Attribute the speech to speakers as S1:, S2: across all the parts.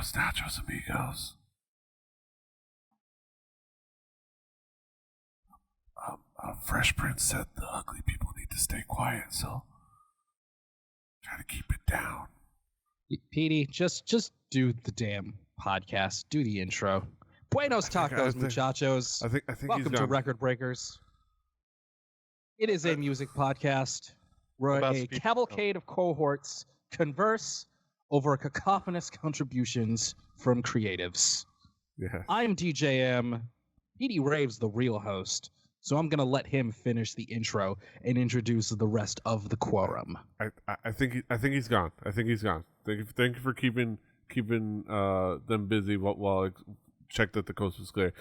S1: los nachos, amigos. Fresh Prince said the ugly people need to stay quiet, so try to keep it down.
S2: Petey, just do the damn podcast. Do the intro. Buenos tacos, muchachos.
S1: I think
S2: Welcome to Record Breakers. It is a music podcast where a cavalcade of cohorts converse over cacophonous contributions from creatives.
S1: Yeah.
S2: I'm DJM. Petey Rave's the real host, so I'm going to let him finish the intro and introduce the rest of the quorum.
S1: I think he's gone. Thank you for keeping them busy while I checked that the coast was clear.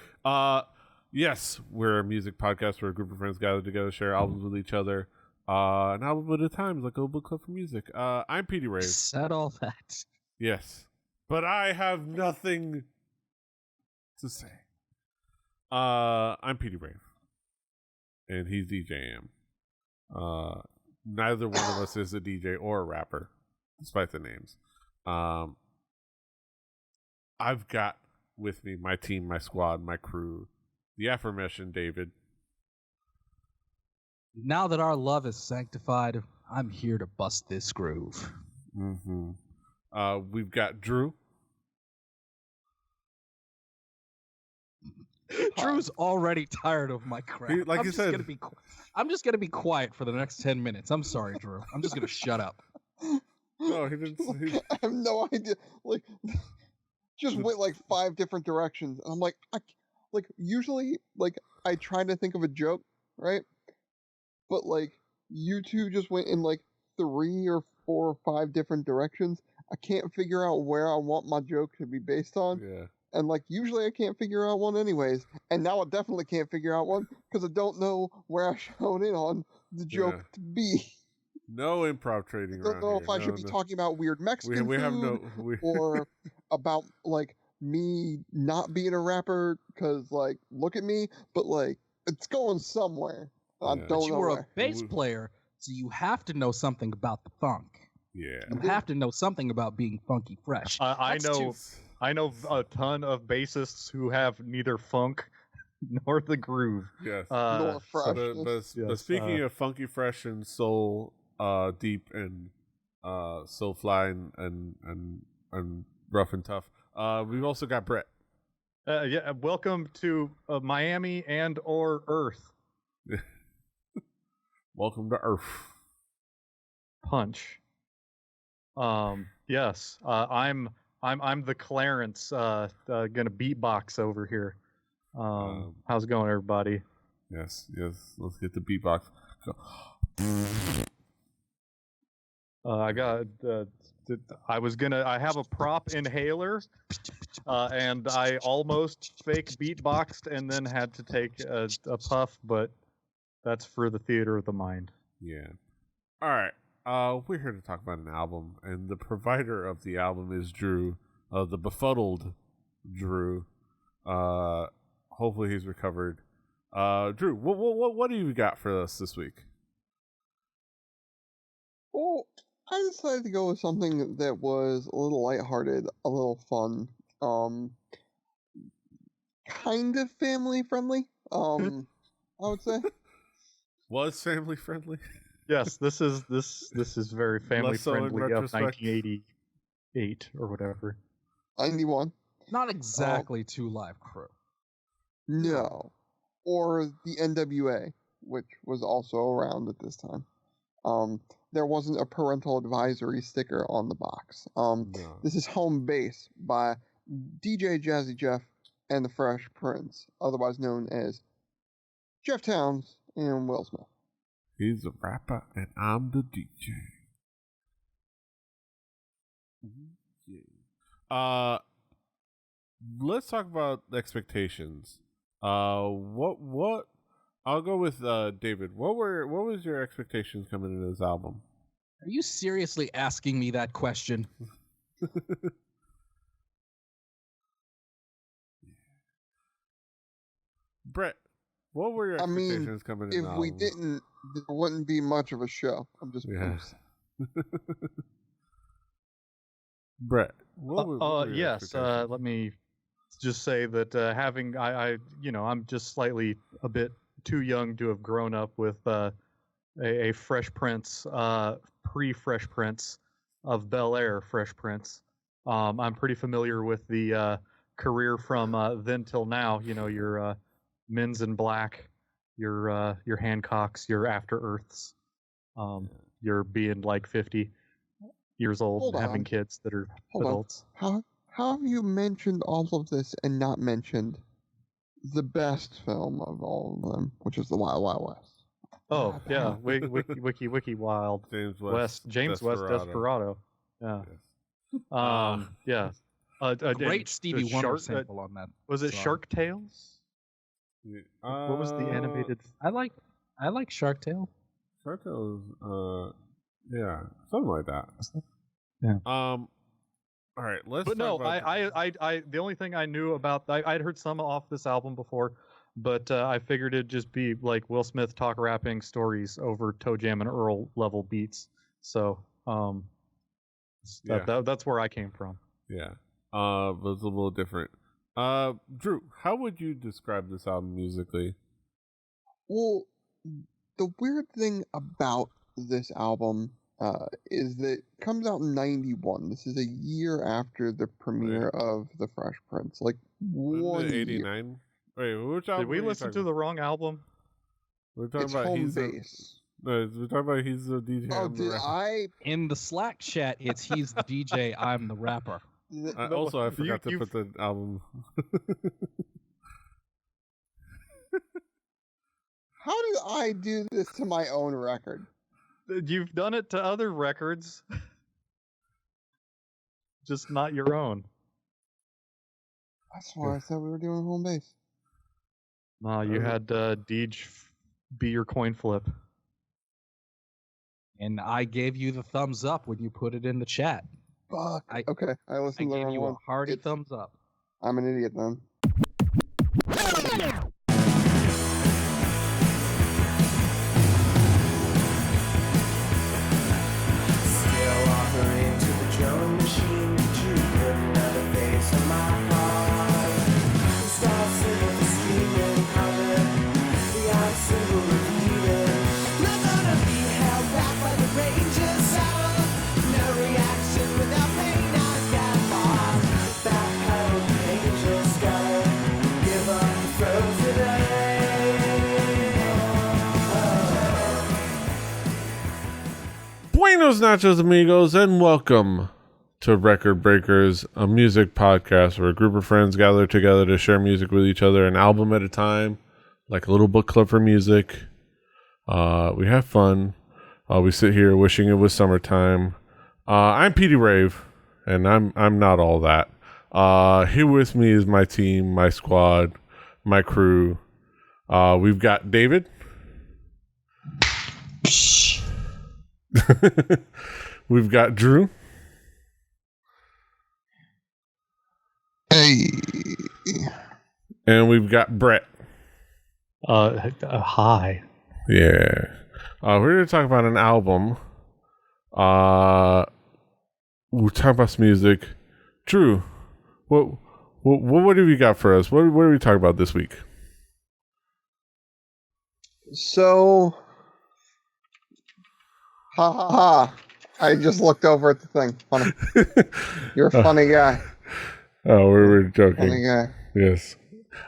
S1: Yes, we're a music podcast where a group of friends gather together, share albums with each other, an album at a time, like a book club for music. I'm Petey Rave.
S2: Said all that.
S1: Yes, but I have nothing to say. I'm Petey Rave, and he's DJM. Neither one of us is a DJ or a rapper, despite the names. I've got with me my team, my squad, my crew, the aforementioned David.
S2: Now that our love is sanctified, I'm here to bust this groove.
S1: Mm-hmm. We've got Drew.
S2: Drew's already tired of my crap. I'm just gonna be quiet for the next 10 minutes. I'm sorry, Drew. I'm just gonna shut up.
S1: No, he didn't.
S3: I have no idea. Like, just went like 5 different directions. And I'm like, usually, like, I try to think of a joke, right? But like, you two just went in like 3 or 4 or 5 different directions. I can't figure out where I want my joke to be based on.
S1: Yeah.
S3: And like, usually I can't figure out one anyways. And now I definitely can't figure out one because I don't know where I showed in on the joke to be.
S1: No improv trading around
S3: I don't know
S1: here.
S3: if I should be talking about weird Mexican food or about like me not being a rapper because like, look at me, but like, it's going somewhere. I don't know.
S2: You were a bass player, so you have to know something about the funk.
S1: Yeah.
S2: You have to know something about being funky fresh.
S4: I know a ton of bassists who have neither funk nor the groove.
S1: Yes.
S3: Nor fresh.
S1: But speaking of funky fresh and soul deep and soulfly and rough and tough, we've also got Brett.
S4: Yeah, welcome to Miami and or Earth.
S1: Welcome to Earth.
S4: Punch. Yes. I'm the Clarence. Gonna beatbox over here. How's it going, everybody?
S1: Yes. Let's get the beatbox. Go.
S4: I have a prop inhaler, and I almost fake beatboxed and then had to take a puff, but that's for the theater of the mind.
S1: Yeah. All right. We're here to talk about an album, and the provider of the album is Drew, the befuddled Drew. Hopefully he's recovered. Drew, what do you got for us this week?
S3: Well, I decided to go with something that was a little lighthearted, a little fun, kind of family friendly. I would say
S1: Was family friendly.
S4: Yes, this is very family
S1: so in
S4: friendly of
S1: retrospect.
S4: 1988 or whatever.
S3: 91.
S2: Not exactly Two Live Crew.
S3: No, or the NWA, which was also around at this time. There wasn't a parental advisory sticker on the box.
S1: No.
S3: This is Home Base by DJ Jazzy Jeff and the Fresh Prince, otherwise known as Jeff Towns and Will Smith.
S1: He's a rapper, and I'm the DJ. Yeah. Let's talk about expectations. What? I'll go with David. What was your expectations coming into this album?
S2: Are you seriously asking me that question?
S1: Brett, what were your expectations coming into the album?
S3: If we didn't, there wouldn't be much of a show. I'm just
S1: Yeah. Brett.
S4: Yes. Let me just say that having I'm just slightly a bit too young to have grown up with a Fresh Prince, pre-Fresh Prince of Bel-Air Fresh Prince. I'm pretty familiar with the career from then till now. You know, your Men's in Black, your Hancocks, your After Earths. You're being like 50 years old and having kids that are adults.
S3: How have you mentioned all of this and not mentioned the best film of all of them, which is The Wild Wild West?
S4: Oh yeah, Wiki Wild
S1: James
S4: West Desperado. Yeah. Yeah.
S2: Great Stevie Wonder sample on that.
S4: Was it
S2: song.
S4: Shark Tales? What was the animated?
S2: I like Shark Tale.
S1: Shark Tale is, yeah, something like that.
S4: Yeah.
S1: All right, let's.
S4: But no, I the only thing I knew about I'd heard some off this album before, but I figured it'd just be like Will Smith talk rapping stories over Toe Jam and Earl level beats. So that's where I came from.
S1: Yeah. But it's a little different. Drew, how would you describe this album musically?
S3: Well, the weird thing about this album is that it comes out in 91. This is a year after the premiere of The Fresh Prince. Like
S1: 89. Wait, which album?
S4: Did we listen to the wrong album?
S1: We're talking
S3: it's
S1: about
S3: Home Base.
S1: We're talking about he's the DJ.
S3: Oh, did I?
S2: In the Slack chat, it's he's the DJ, I'm the rapper.
S1: I forgot to put the album.
S3: How did I do this to my own record?
S4: You've done it to other records, just not your own.
S3: That's why I said we were doing Home Base.
S4: No, you had Deej be your coin flip.
S2: And I gave you the thumbs up when you put it in the chat.
S3: Fuck. Okay, I listened to the
S2: gave
S3: wrong
S2: you
S3: one.
S2: a hearty thumbs up.
S3: I'm an idiot then.
S5: Still offering to the drum machine, but you couldn't have the face of my heart. The stars singing, the streaming color, the eyes single repeating. Not gonna be held back by the range's sour. No reaction without pain, I got far. Backpedal, angels go. Give up the throw today.
S1: Buenos nachos, amigos, and welcome to Record Breakers, a music podcast where a group of friends gather together to share music with each other, an album at a time, like a little book club for music. We have fun. We sit here wishing it was summertime. I'm Petey Rave, and I'm not all that. Here with me is my team, my squad, my crew. We've got David. We've got Drew.
S3: Hey.
S1: And we've got Brett.
S4: Hi.
S1: Yeah. We're going to talk about an album. We're talking about some music. Drew, what have you got for us? What are we talking about this week?
S3: So, ha ha ha. I just looked over at the thing. Funny. You're a funny guy.
S1: Oh, we're joking.
S3: Funny guy.
S1: Yes.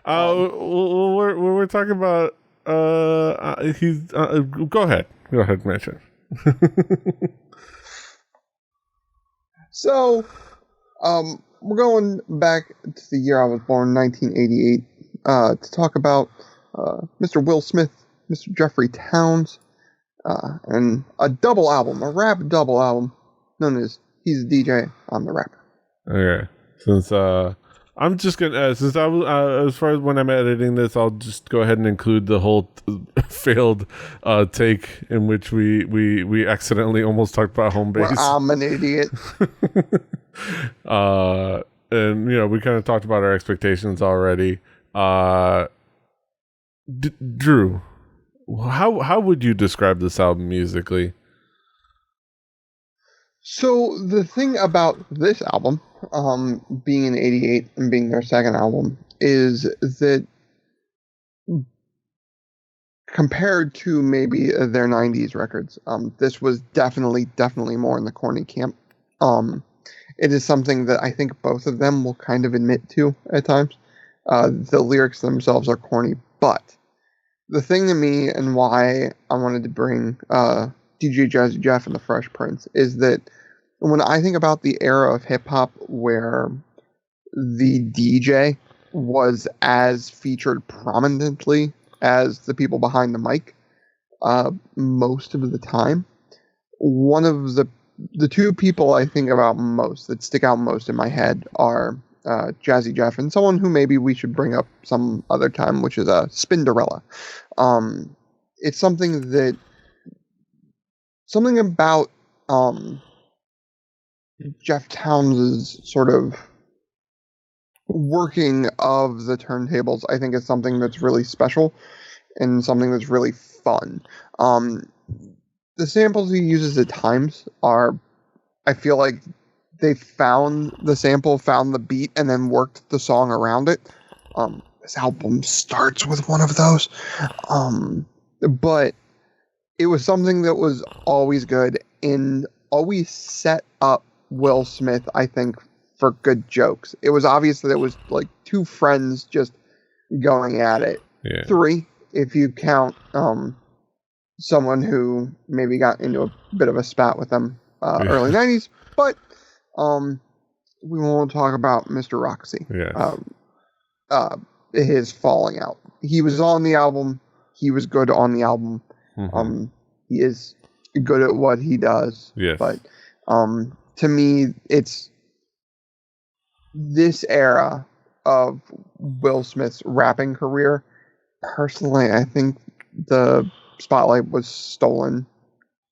S1: We're talking about. He's. Go ahead. Go ahead, mention.
S3: So, we're going back to the year I was born, 1988, to talk about Mr. Will Smith, Mr. Jeffrey Towns, and a double album, a rap double album, known as He's a DJ, I'm the Rapper.
S1: Okay. Since I'm just gonna since I was as far as when I'm editing this, I'll just go ahead and include the whole failed take in which we accidentally almost talked about Home Base.
S3: Well, I'm an idiot.
S1: And we kind of talked about our expectations already. Drew, how would you describe this album musically?
S3: So the thing about this album, being in '88 and being their second album, is that compared to maybe their '90s records, this was definitely more in the corny camp. It is something that I think both of them will kind of admit to at times. The lyrics themselves are corny, but the thing to me and why I wanted to bring DJ Jazzy Jeff and the Fresh Prince is that when I think about the era of hip hop where the DJ was as featured prominently as the people behind the mic, most of the time, one of the two people I think about most that stick out most in my head are Jazzy Jeff and someone who maybe we should bring up some other time, which is Spinderella. It's something about Jeff Towns' sort of working of the turntables, I think is something that's really special and something that's really fun. The samples he uses at times are, I feel like they found the sample, found the beat, and then worked the song around it. This album starts with one of those. But it was something that was always good and always set up Will Smith, I think, for good jokes. It was obvious that it was like two friends just going at it.
S1: Yeah.
S3: Three, if you count someone who maybe got into a bit of a spat with them early 90s. But we won't talk about Mr. Roxy.
S1: Yeah.
S3: His falling out. He was on the album. He was good on the album.
S1: Mm-hmm.
S3: He is good at what he does.
S1: Yes.
S3: But to me, it's this era of Will Smith's rapping career. Personally, I think the spotlight was stolen,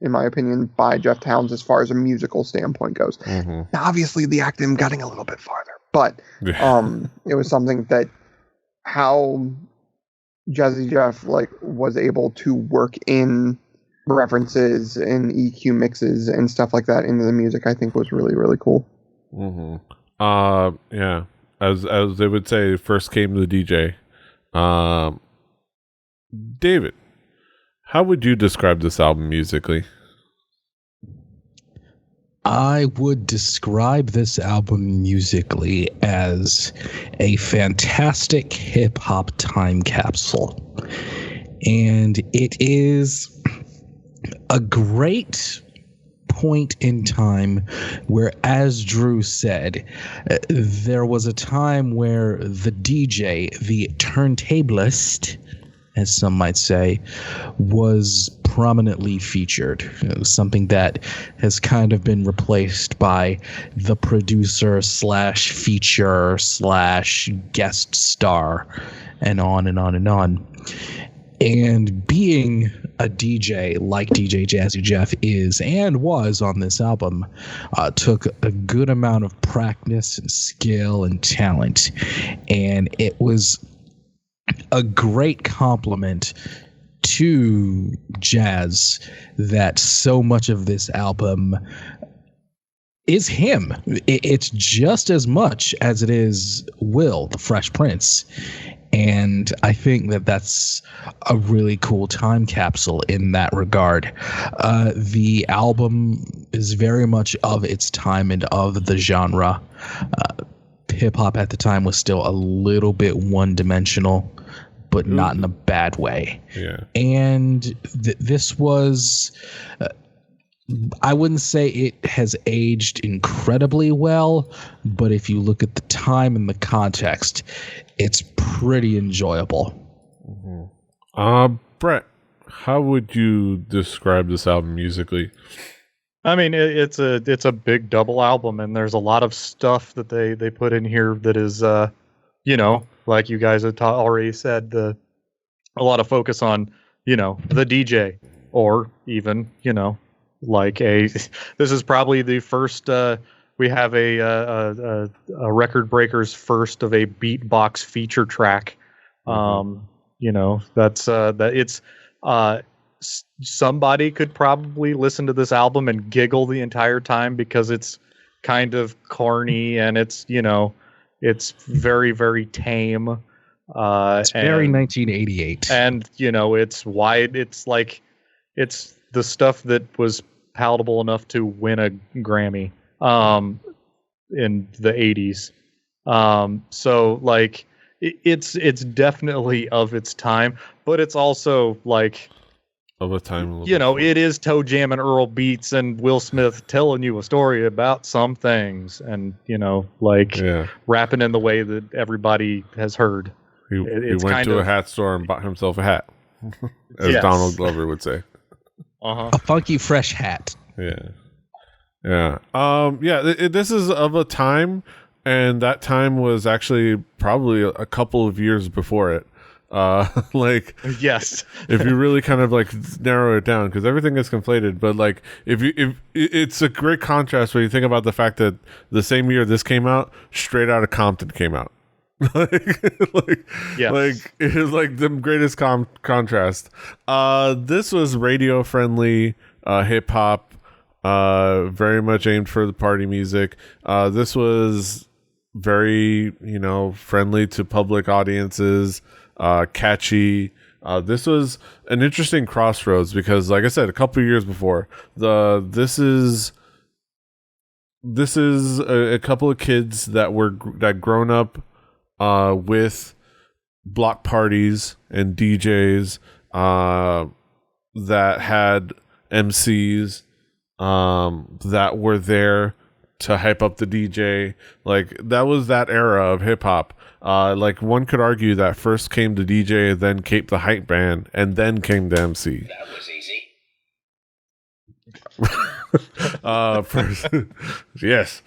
S3: in my opinion, by Jeff Towns as far as a musical standpoint goes.
S1: Mm-hmm.
S3: Now, obviously, the acting getting a little bit farther, but it was something that how Jazzy Jeff was able to work in references and EQ mixes and stuff like that into the music, I think was really, really cool.
S1: Mm-hmm. Yeah. As they would say, first came the DJ. David, how would you describe this album musically?
S2: I would describe this album musically as a fantastic hip hop time capsule. And it is a great point in time where, as Drew said, there was a time where the DJ, the turntablist, as some might say, was prominently featured. It was something that has kind of been replaced by the producer slash feature slash guest star, and on and on and on. And being a DJ like DJ Jazzy Jeff is and was on this album took a good amount of practice and skill and talent. And it was a great compliment to jazz that so much of this album is him. It's just as much as it is Will, the Fresh Prince. And I think that that's a really cool time capsule in that regard. The album is very much of its time and of the genre. Hip-hop at the time was still a little bit one-dimensional, but not in a bad way.
S1: Yeah.
S2: And this was... I wouldn't say it has aged incredibly well, but if you look at the time and the context, it's pretty enjoyable.
S1: Mm-hmm. Brett, how would you describe this album musically?
S4: I mean, it's a big double album, and there's a lot of stuff that they put in here that is, like you guys have already said, a lot of focus on, the DJ, or even, this is probably the first. We have a Record Breakers first of a beatbox feature track. That's that it's somebody could probably listen to this album and giggle the entire time because it's kind of corny and it's, you know, it's very, very tame.
S2: It's very 1988.
S4: And, you know, it's wide. It's like, it's the stuff that was palatable enough to win a Grammy in the 80s. So like it's definitely of its time, but it's also like
S1: of a time,
S4: you know, it is Toe Jam and Earl Beats and Will Smith telling you a story about some things, and you know, like rapping in the way that everybody has heard.
S1: He went to a hat store and bought himself a hat, as Donald Glover would say.
S2: A funky fresh hat.
S1: Yeah. This is of a time, and that time was actually probably a couple of years before it. Like,
S4: yes,
S1: if you really kind of like narrow it down, because everything is conflated, but like if it's a great contrast when you think about the fact that the same year this came out, Straight Outta Compton came out. like it is like the greatest contrast. This was radio friendly hip hop, very much aimed for the party music. This was very, you know, friendly to public audiences, catchy. This was an interesting crossroads because, like I said, a couple of years before, this is a couple of kids that grown up with block parties and DJs that had MCs that were there to hype up the DJ. Like, that was that era of hip hop. Like, one could argue that first came the DJ, then came the hype band, and then came the MC.
S6: That was easy.
S1: First, yes.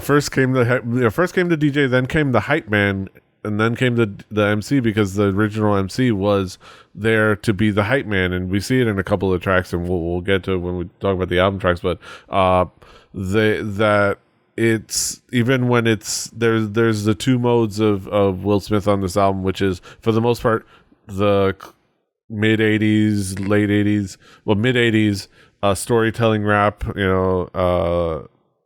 S1: First came the DJ, then came the hype man, and then came the MC, because the original MC was there to be the hype man, and we see it in a couple of tracks, and we'll get to it when we talk about the album tracks. But it's even when it's there's the two modes of Will Smith on this album, which is for the most part the mid 80s, late 80s, well mid 80s. Storytelling rap, you know,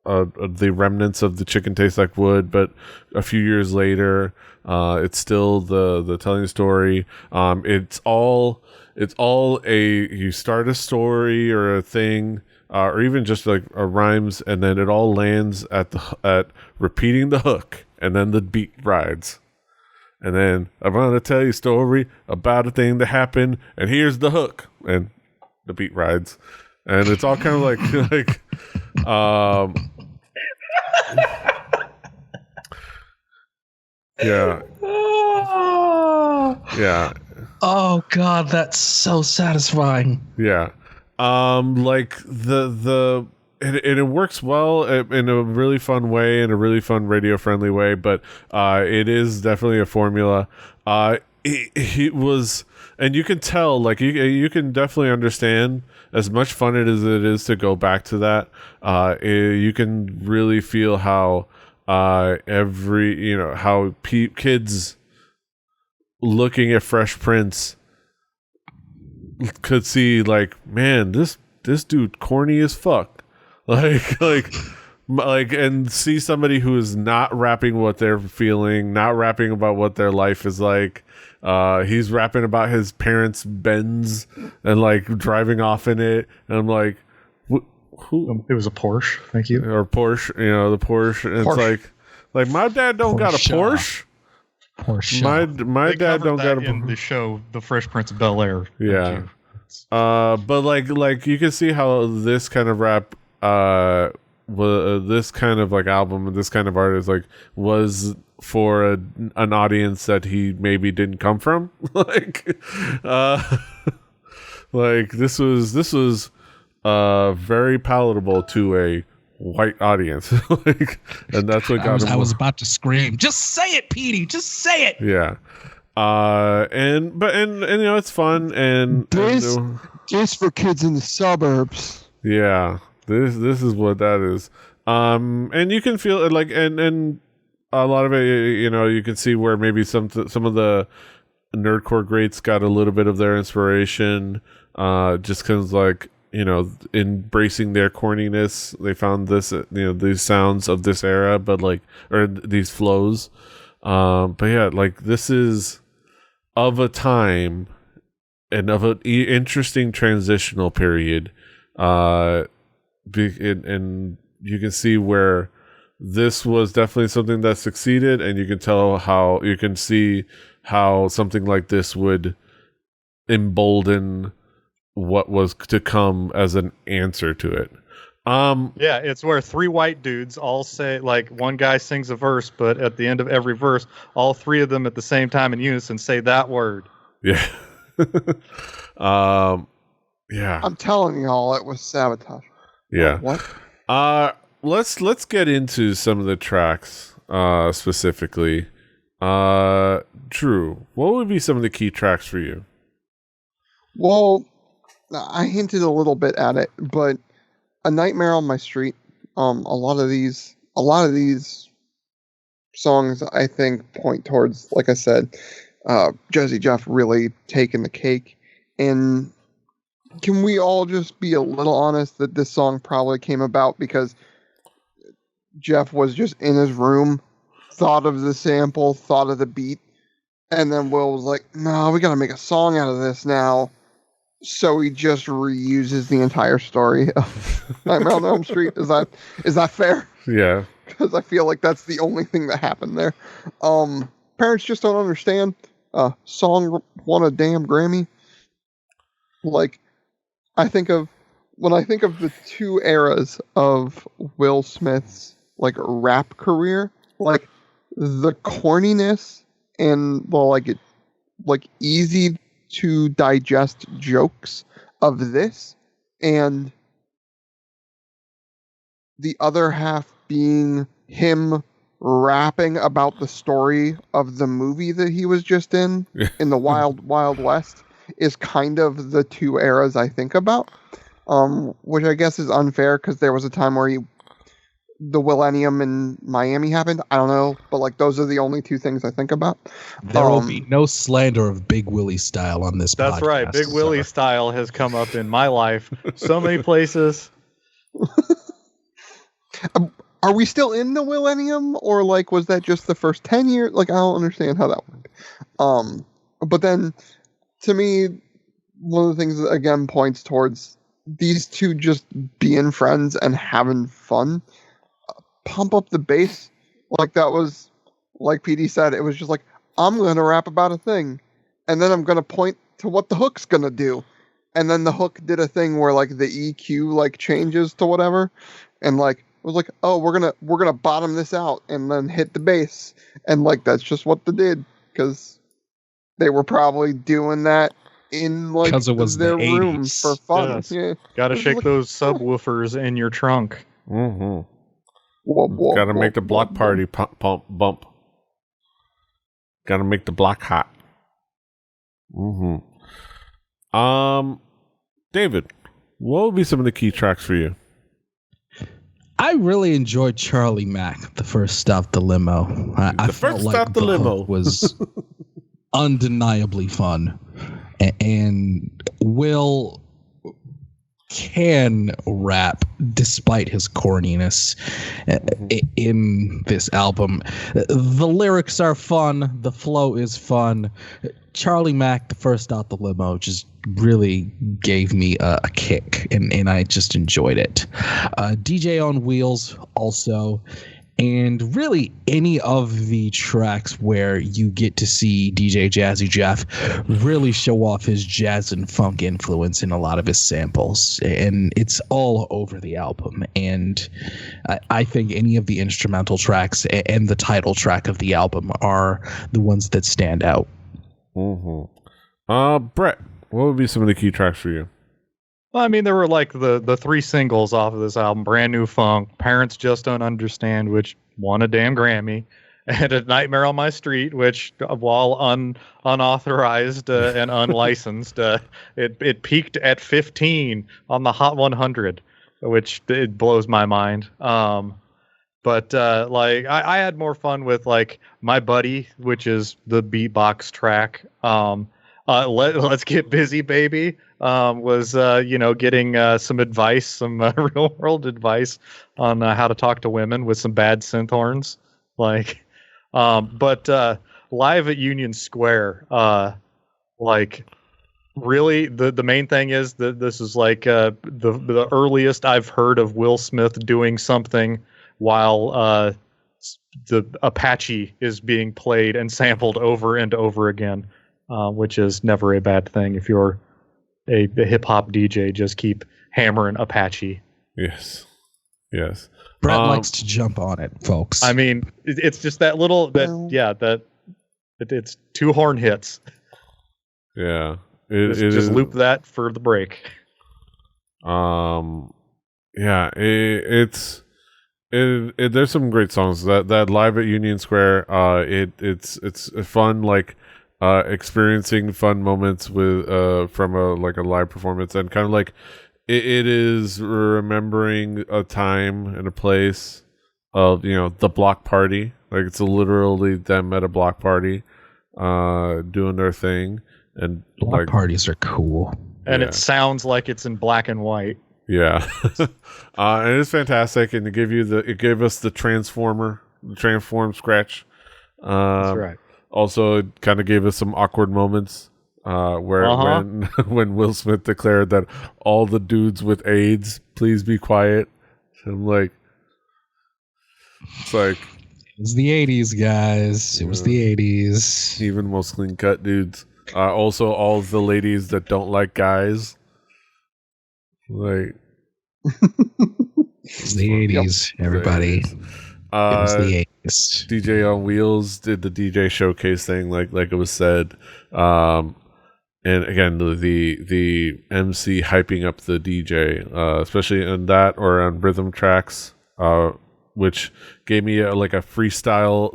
S1: the remnants of the Chicken Tastes Like Wood, but a few years later, it's still the telling story. It's all you start a story or a thing, or even just like a rhymes, and then it all lands at repeating the hook, and then the beat rides. And then I'm gonna tell you a story about a thing that happened, and here's the hook, and the beat rides. And it's all kind of like yeah.
S2: Oh God, that's so satisfying.
S1: Yeah. Like it works well in a really fun way, in a really fun radio friendly way, but it is definitely a formula. It was, and you can tell, like you can definitely understand, as much fun it is to go back to that. You can really feel how how kids looking at Fresh Prince could see, like, man, this dude corny as fuck, like, and see somebody who is not rapping what they're feeling, not rapping about what their life is like. He's rapping about his parents' Benz and like driving off in it, and I'm like, who?
S4: It was a Porsche. Thank you.
S1: Or Porsche, you know, the Porsche. And
S4: Porsche.
S1: It's like my dad don't got a Porsche.
S2: Porsche.
S1: My dad don't got a
S4: in the show The Fresh Prince of Bel-Air.
S1: Yeah. But like you can see how this kind of rap, this kind of like album and this kind of artist like was for an audience that he maybe didn't come from. like this was very palatable to a white audience. Like, and that's what got him.
S2: I was about to scream, just say it, Petey, just say it.
S1: Yeah. And you know, it's fun, and
S3: just for kids in the suburbs.
S1: Yeah, this is what that is. And you can feel it, like, and a lot of it, you know, you can see where maybe some of the nerdcore greats got a little bit of their inspiration, just because like, you know, embracing their corniness, they found this, you know, these sounds of this era, but like, or these flows. But yeah, like this is of a time and of an interesting transitional period. And you can see where this was definitely something that succeeded, and you can see how something like this would embolden what was to come as an answer to it.
S4: Yeah, it's where three white dudes all say, like, one guy sings a verse, but at the end of every verse, all three of them at the same time in unison say that word.
S1: Yeah. Yeah.
S3: I'm telling y'all, it was sabotage.
S1: Yeah.
S3: What?
S1: Let's get into some of the tracks specifically. Drew, what would be some of the key tracks for you?
S3: Well, I hinted a little bit at it, but A Nightmare on My Street. A lot of these songs, I think, point towards, like I said, Jazzy Jeff really taking the cake. And can we all just be a little honest that this song probably came about because Jeff was just in his room, thought of the sample, thought of the beat, and then Will was like, "No, we got to make a song out of this now." So he just reuses the entire story of Nightmare on Elm Street. Is that fair?
S1: Yeah.
S3: Because I feel like that's the only thing that happened there. Parents just don't understand. Song won a damn Grammy. Like, when I think of the two eras of Will Smith's like rap career, like the corniness and the like easy to digest jokes of this, and the other half being him rapping about the story of the movie that he was just in the Wild Wild West, is kind of the two eras I think about, which I guess is unfair because there was a time where the Millennium in Miami happened. I don't know, but like those are the only two things I think about.
S2: There will be no slander of Big Willie style on this podcast.
S4: That's right. Big Willie style has come up in my life so many places.
S3: Are we still in the Millennium, or like was that just the first 10 years? Like I don't understand how that worked. But then to me, one of the things that again points towards these two just being friends and having fun. Pump Up the Bass, like that was, like PD said, it was just like, I'm going to rap about a thing, and then I'm going to point to what the hook's going to do. And then the hook did a thing where like the EQ like changes to whatever, and like it was like, oh, we're gonna bottom this out and then hit the bass, and like that's just what they did because they were probably doing that in like
S2: it was
S3: their
S2: the
S3: room
S2: 80s.
S3: for fun.
S4: Yes.
S3: Yeah,
S4: Gotta shake
S3: like,
S4: those subwoofers in your trunk.
S1: Mm-hmm.
S3: whoa,
S1: Gotta make the block party pump bump. Gotta make the block hot. Mm-hmm. David, what would be some of the key tracks for you?
S2: I really enjoyed Charlie Mack, The First Stop the Limo. I felt like the hook was undeniably fun, and Will can rap despite his corniness in this album. The lyrics are fun, the flow is fun. Charlie Mack, The First Stop the Limo, just really gave me a kick, and I just enjoyed it. DJ on Wheels also, and really any of the tracks where you get to see DJ Jazzy Jeff really show off his jazz and funk influence in a lot of his samples, and it's all over the album. And I think any of the instrumental tracks and the title track of the album are the ones that stand out.
S1: Mm-hmm. Brett, what would be some of the key tracks for you?
S4: Well, I mean, there were like the three singles off of this album: Brand New Funk, Parents Just Don't Understand, which won a damn Grammy, and A Nightmare on My Street, which, while unauthorized and unlicensed, it peaked at 15 on the Hot 100, which it blows my mind. But like I had more fun with like My Buddy, which is the beatbox track. Let's Get Busy, Baby. Was getting some advice, some real world advice on how to talk to women with some bad synth horns. Like, but live at Union Square, like really the main thing is that this is like the earliest I've heard of Will Smith doing something while the Apache is being played and sampled over and over again, which is never a bad thing if you're a hip hop DJ. Just keep hammering Apache.
S1: Yes.
S2: Brett likes to jump on it, folks.
S4: I mean, it's just that little it's two horn hits.
S1: Yeah.
S4: Just loop that for the break.
S1: Yeah, there's some great songs that live at Union Square. It's fun, like experiencing fun moments with from a live performance, and kind of like it is remembering a time and a place of the block party. Like it's literally them at a block party, doing their thing. And
S2: block parties are cool,
S4: and it sounds like it's in black and white.
S1: Yeah. And it's fantastic, and it gave us the transform scratch.
S4: That's right.
S1: Also, it kind of gave us some awkward moments where when Will Smith declared that all the dudes with AIDS, please be quiet. I'm like, it's like
S2: it was the 80s, guys. It was the 80s.
S1: Even most clean cut dudes. Also, all the ladies that don't like guys. Like,
S2: it's the 80s, everybody. It was the 80s.
S1: DJ on Wheels did the DJ showcase thing, like it was said. And again, the MC hyping up the DJ, especially in that or on rhythm tracks, which gave me a freestyle,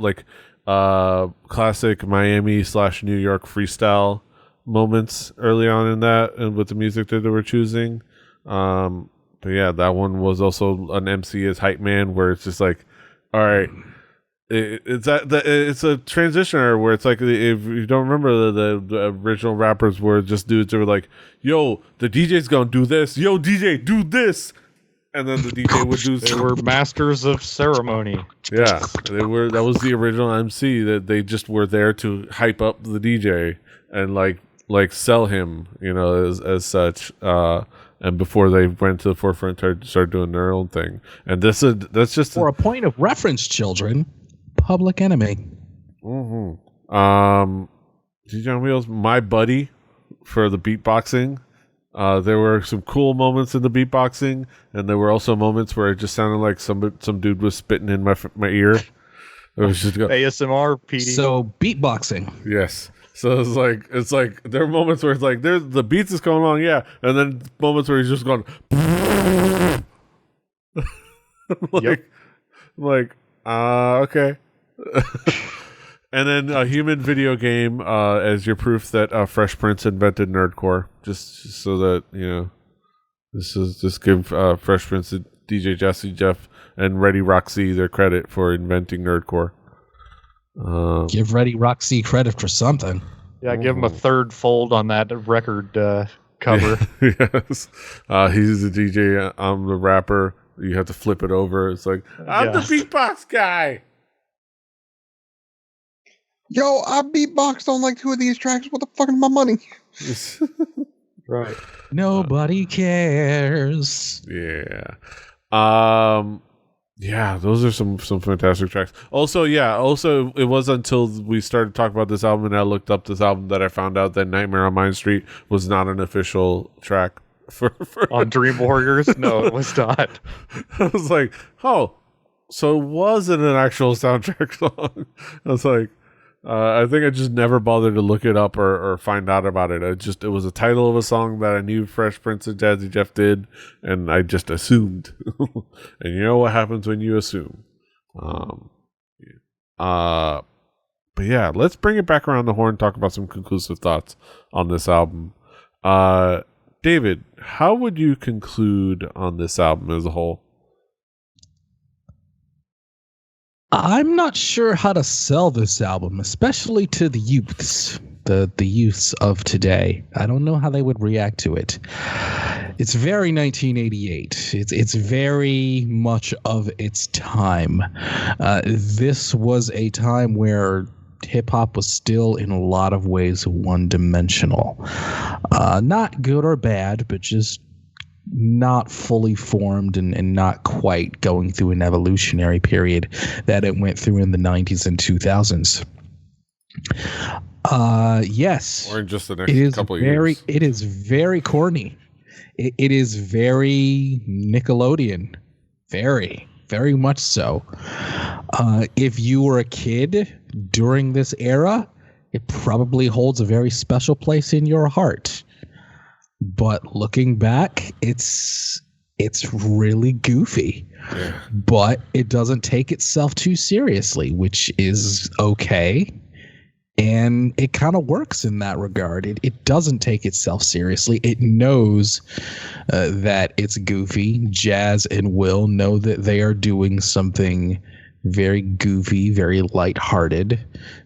S1: classic Miami/New York freestyle moments early on in that, and with the music that they were choosing. But yeah, that one was also an MC as hype man, where it's just like, all right, it's a transitioner where it's like, if you don't remember, the original rappers were just dudes that were like, yo, the DJ's gonna do this, yo DJ do this, and then the DJ would do.
S4: They were masters of ceremony.
S1: Yeah, they were. That was the original MC. That they just were there to hype up the DJ and like sell him, as such. And before they went to the forefront to start doing their own thing. And that's just
S2: for a point of reference, children. Public Enemy.
S1: Mm-hmm. DJ on Wheels, My Buddy, for the beatboxing. There were some cool moments in the beatboxing, and there were also moments where it just sounded like some dude was spitting in my ear. It was just
S4: ASMR, PD.
S2: So beatboxing.
S1: Yes. So it's like there are moments where it's like the beats is going on, yeah, and then moments where he's just going okay. And then a human video game as your proof that Fresh Prince invented nerdcore, just so that just give Fresh Prince, DJ Jazzy Jeff, and Ready Roxy their credit for inventing nerdcore.
S2: Give Ready Roxy credit for something.
S4: Yeah, give him a third fold on that record cover.
S1: Yes. He's the DJ, I'm the rapper. You have to flip it over. It's like, I'm the beatbox guy.
S3: Yo, I beatboxed on like 2 of these tracks. What the fuck is my money?
S4: Right.
S2: Nobody cares.
S1: Yeah. Yeah, those are some fantastic tracks. Also, it was until we started talking about this album and I looked up this album that I found out that Nightmare on Main Street was not an official track for
S4: on Dream Warriors. No, it was not.
S1: I was like, oh, so it wasn't an actual soundtrack song. I was like, I think I just never bothered to look it up or find out about it. It was a title of a song that I knew Fresh Prince and Jazzy Jeff did, and I just assumed. And you know what happens when you assume. But yeah, let's bring it back around the horn and talk about some conclusive thoughts on this album. David, how would you conclude on this album as a whole?
S2: I'm not sure how to sell this album, especially to the youths, the youths of today. I don't know how they would react to it. It's very 1988. It's very much of its time. This was a time where hip hop was still in a lot of ways one-dimensional. Not good or bad, but just not fully formed and not quite going through an evolutionary period that it went through in the 90s and 2000s. Yes.
S1: Or in just the next couple of years.
S2: It is very corny. It is very Nickelodeon. Very, very much so. If you were a kid during this era, it probably holds a very special place in your heart. But looking back, it's really goofy.
S1: Yeah.
S2: But it doesn't take itself too seriously, which is okay. And it kind of works in that regard. It doesn't take itself seriously. It knows that it's goofy. Jazz and Will know that they are doing something very goofy, very lighthearted.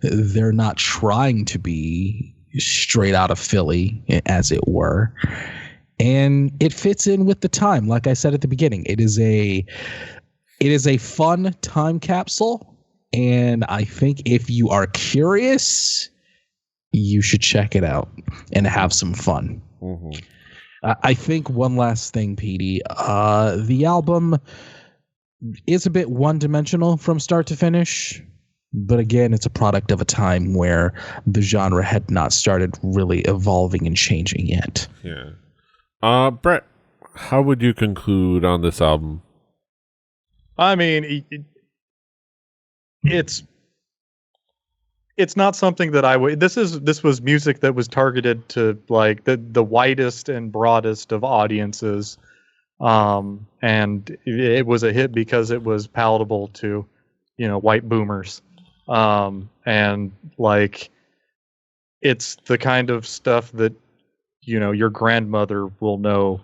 S2: They're not trying to be straight out of Philly, as it were. And it fits in with the time. Like I said at the beginning, it is a fun time capsule. And I think if you are curious, you should check it out and have some fun.
S1: Mm-hmm.
S2: I think one last thing, Petey. The album is a bit one-dimensional from start to finish. But again, it's a product of a time where the genre had not started really evolving and changing yet.
S1: Yeah. Brett, how would you conclude on this album?
S4: I mean, it's not something that I would. This was music that was targeted to like the widest and broadest of audiences, and it was a hit because it was palatable to, white boomers. And like, it's the kind of stuff that, your grandmother will know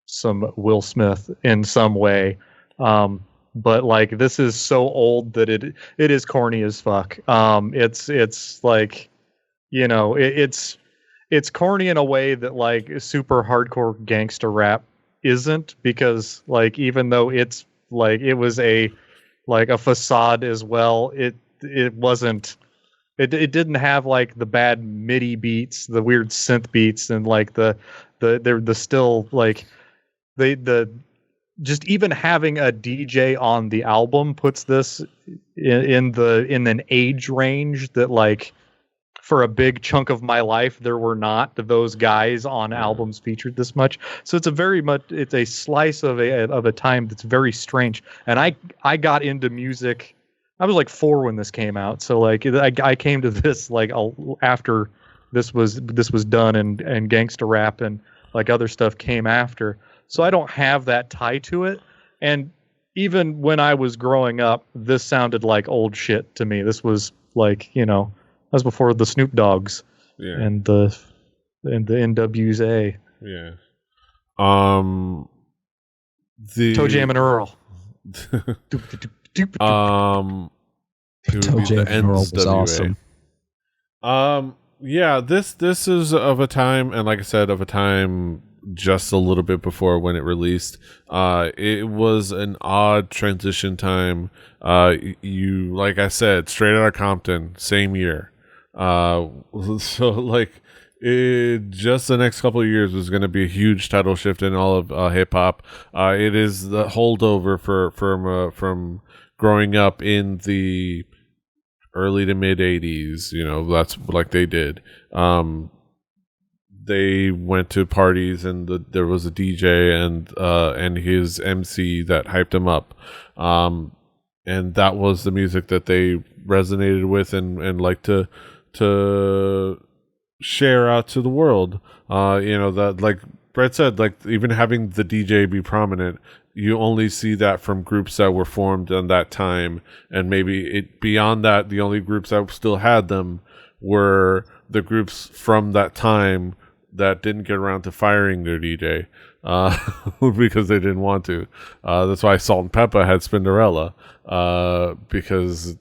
S4: some Will Smith in some way. But like, this is so old that it is corny as fuck. It's like, it's corny in a way that like super hardcore gangster rap isn't, because like, even though it's like, it was a facade as well, it wasn't, it didn't have like the bad MIDI beats, the weird synth beats, and like the still like the just even having a DJ on the album puts this in an age range that like for a big chunk of my life there were not those guys on albums featured this much. So it's a slice of a time that's very strange. And I got into music. I was like 4 when this came out, so like I came to this like after this was done, and gangster rap and like other stuff came after. So I don't have that tie to it. And even when I was growing up, this sounded like old shit to me. This was like, that was before the Snoop Dogs and the NWA.
S1: Yeah.
S4: The Toe Jam and Earl.
S2: Toe Jam and Earl was awesome.
S1: Yeah, this is of a time, and like I said, of a time just a little bit before when it released. It was an odd transition time. You, like I said, straight out of Compton, same year. So like, just the next couple of years was going to be a huge title shift in all of hip hop. It is the holdover from growing up in the early to mid 80s. That's like they did. They went to parties, and there was a DJ and his MC that hyped him up, and that was the music that they resonated with and liked to share out to the world. That, like Brett said, like even having the DJ be prominent, you only see that from groups that were formed in that time, and maybe beyond that, the only groups that still had them were the groups from that time that didn't get around to firing their DJ because they didn't want to. That's why Salt and Pepper had Spinderella because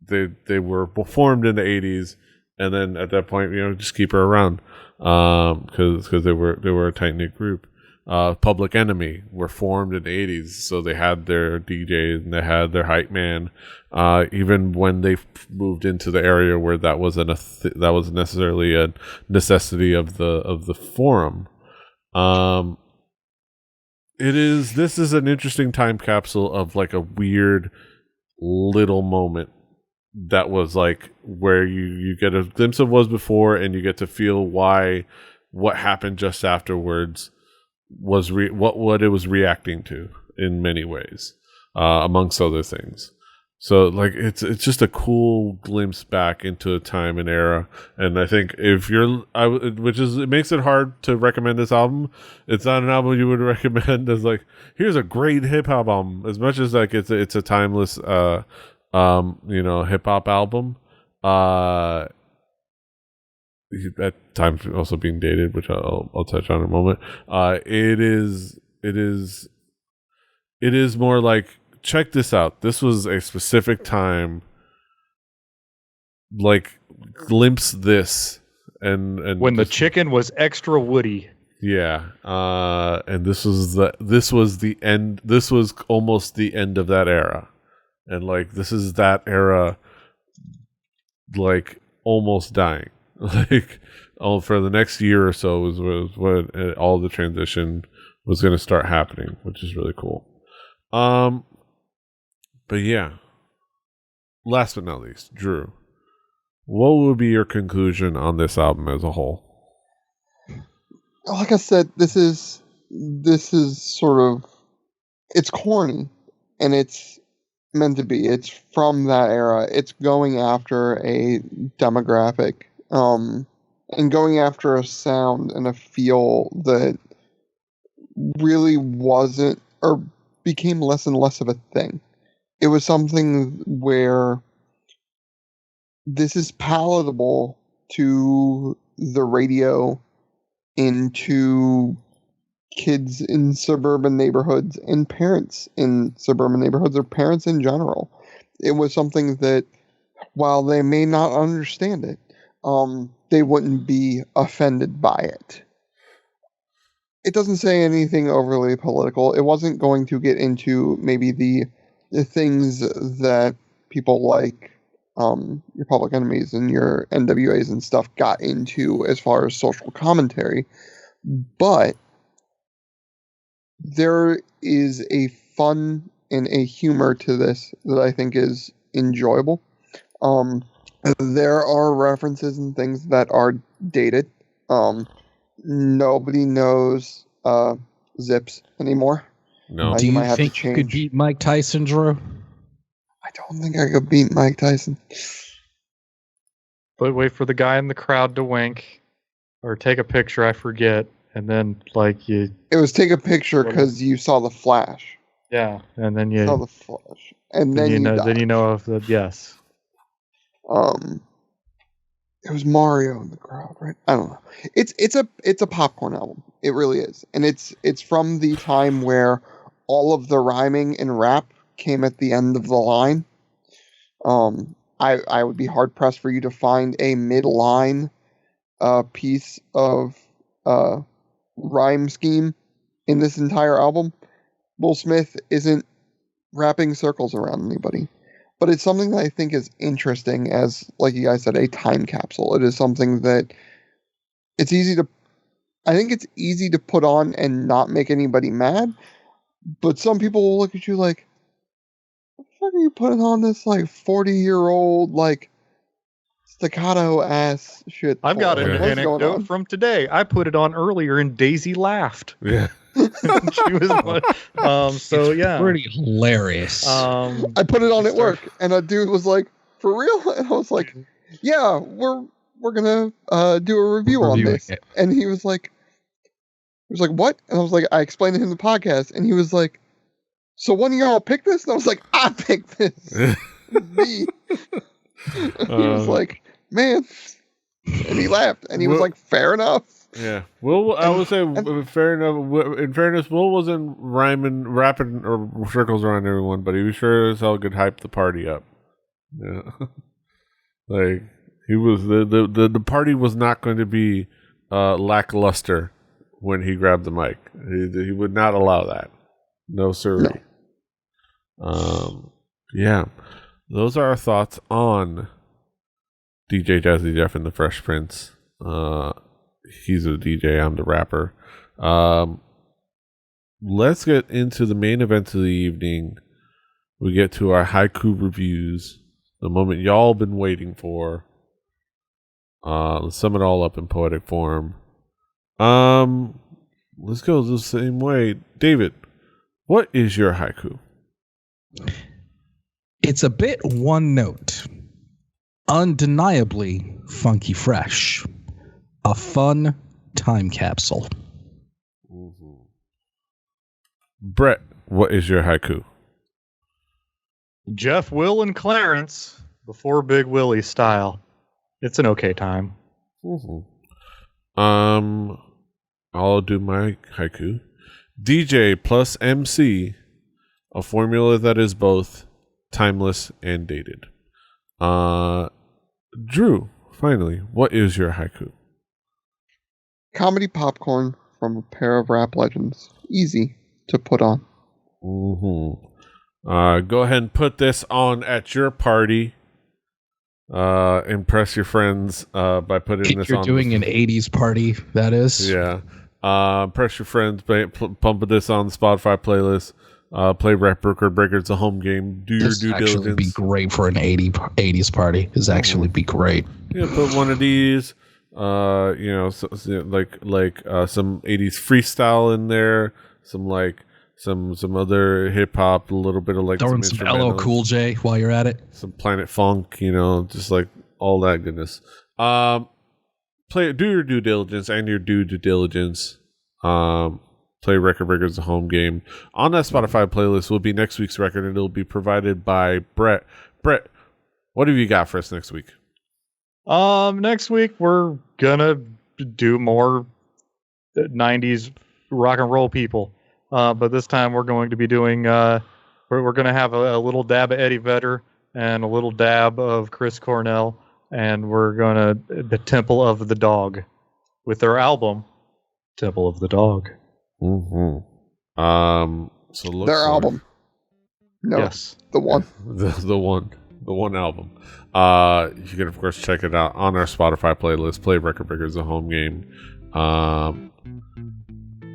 S1: they were formed in the 80s, and then at that point, just keep her around because they were a tight knit group. Public Enemy were formed in the 80s, so they had their DJs and they had their hype man. Even when they moved into the area where that wasn't that wasn't necessarily a necessity of the forum. This is an interesting time capsule of like a weird little moment that was like where you get a glimpse of what was before, and you get to feel why what happened just afterwards was what it was reacting to in many ways, amongst other things. So like it's just a cool glimpse back into a time and era. And I think if you're it makes it hard to recommend this album. It's not an album you would recommend as like, here's a great hip hop album, as much as like it's a timeless hip hop album. At times also being dated, which I'll touch on in a moment. It is more like, check this out. This was a specific time. Like, glimpse this, and
S4: when the chicken was extra woody.
S1: Yeah, and this was the end. This was almost the end of that era, and like this is that era, like almost dying. Like, for the next year or so was when all the transition was going to start happening, which is really cool. But yeah, last but not least, Drew, what would be your conclusion on this album as a whole?
S3: Like I said, this is sort of, it's corny, and it's meant to be. It's from that era. It's going after a demographic. And going after a sound and a feel that really wasn't, or became less and less of a thing. It was something where this is palatable to the radio and to kids in suburban neighborhoods and parents in suburban neighborhoods, or parents in general. It was something that, while they may not understand it, they wouldn't be offended by it. It doesn't say anything overly political. It wasn't going to get into maybe the things that people like your Public Enemies and your NWAs and stuff got into as far as social commentary. But there is a fun and a humor to this that I think is enjoyable. There are references and things that are dated. Nobody knows Zips anymore.
S1: No.
S2: Do you think you could beat Mike Tyson, Drew?
S3: I don't think I could beat Mike Tyson.
S4: But wait for the guy in the crowd to wink or take a picture, I forget, and then like you...
S3: It was take a picture because you saw the flash.
S4: Yeah, and then you...
S3: saw the flash. And then you know,
S4: then you know of the... Yes.
S3: It was Mario in the crowd, right? I don't know. It's a popcorn album. It really is. And it's from the time where all of the rhyming and rap came at the end of the line. I would be hard pressed for you to find a mid-line piece of rhyme scheme in this entire album. Will Smith isn't wrapping circles around anybody. But it's something that I think is interesting as, like you guys said, a time capsule. It is something that I think it's easy to put on and not make anybody mad. But some people will look at you like, what the fuck are you putting on this like 40-year-old like staccato ass shit?
S4: I've got an anecdote from today. I put it on earlier and Daisy laughed.
S1: Yeah.
S4: She was so yeah,
S2: pretty hilarious.
S3: I put it on at work, and a dude was like, "For real?" And I was like, "Yeah, we're gonna do a review on this." And he was like, "What?" And I was like, I explained to him the podcast, and he was like, "So one of y'all picked this?" And I was like, "I picked this." Me. He was like, "Man." And he laughed, and he was like, "Fair enough."
S1: Yeah, Will. I would say fair enough. In fairness, Will wasn't rapping or circles around everyone, but he was sure as hell could hype the party up. Yeah, like he was the party was not going to be lackluster when he grabbed the mic. He would not allow that. No, sir. No. Yeah, those are our thoughts on DJ Jazzy Jeff and the Fresh Prince. He's a DJ, I'm the rapper. Let's get into the main event of the evening. We get to our haiku reviews, the moment y'all been waiting for. Let's sum it all up in poetic form. Let's go the same way. David, what is your haiku?
S2: It's a bit one note. Undeniably funky fresh. A fun time capsule.
S1: Mm-hmm. Brett, what is your haiku?
S4: Jeff, Will, and Clarence before Big Willie style. It's an okay time.
S1: Mm-hmm. I'll do my haiku. DJ plus MC, a formula that is both timeless and dated. Drew, finally, what is your haiku?
S3: Comedy popcorn from a pair of rap legends. Easy to put on.
S1: Mm-hmm. Go ahead and put this on at your party. Impress your friends by putting this on.
S2: You're doing an 80s party, that is.
S1: Yeah. Impress your friends by pumping this on the Spotify playlist. Play Record Breakers, the home game. Do your due diligence.
S2: Actually be great for an 80s party. This actually be great.
S1: Yeah, put one of these. Like some 80s freestyle in there. Some other hip hop. A little bit of like
S2: throwing some LL Cool J while you're at it.
S1: Some Planet Funk. Just like all that goodness. Do your due diligence and your due diligence. Play Record Breakers, the home game. On that Spotify playlist will be next week's record, and it'll be provided by Brett. Brett, what have you got for us next week?
S4: Next week we're gonna do more 90s rock and roll people. But this time we're going to be doing we're gonna have a little dab of Eddie Vedder and a little dab of Chris Cornell, and we're gonna the Temple of the Dog with their album Temple of the Dog.
S1: Mm-hmm. So look
S3: their album. No,
S4: yes,
S3: the one.
S1: the one album. You can of course check it out on our Spotify playlist. Play Record Breakers, the home game.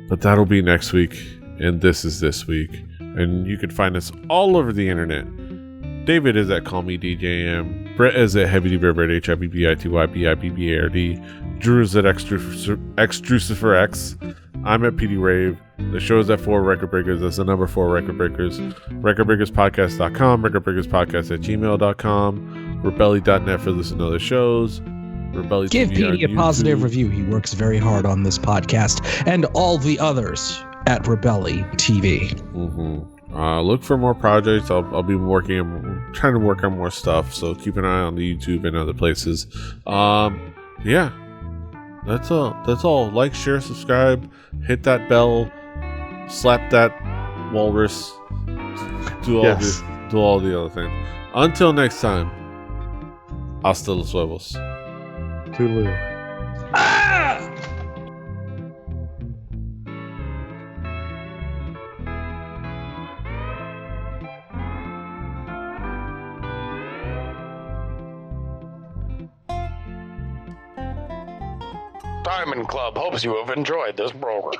S1: But that'll be next week, and this is this week, and you can find us all over the internet. David is at Call Me DJM. Brett is at Heavy Bearbird HIBBITYBIBBARD. Drew is at Extrucifer X. I'm at PD Rave. The show is at 4 Record Breakers. That's the number 4 Record Breakers. RecordBreakersPodcast.com. RecordBreakersPodcast@gmail.com. Rebelly.net for listen to other shows. Rebelly
S2: Give
S1: TV
S2: PD a
S1: on
S2: positive
S1: YouTube.
S2: review. He works very hard on this podcast and all the others at Rebelly TV.
S1: Mm-hmm. Look for more projects. I'll be trying to work on more stuff. So keep an eye on the YouTube and other places. Yeah. That's all. Like, share, subscribe, hit that bell, slap that walrus, do all the other things. Until next time, hasta los huevos.
S4: Toodaloo.
S6: Diamond Club hopes you have enjoyed this program.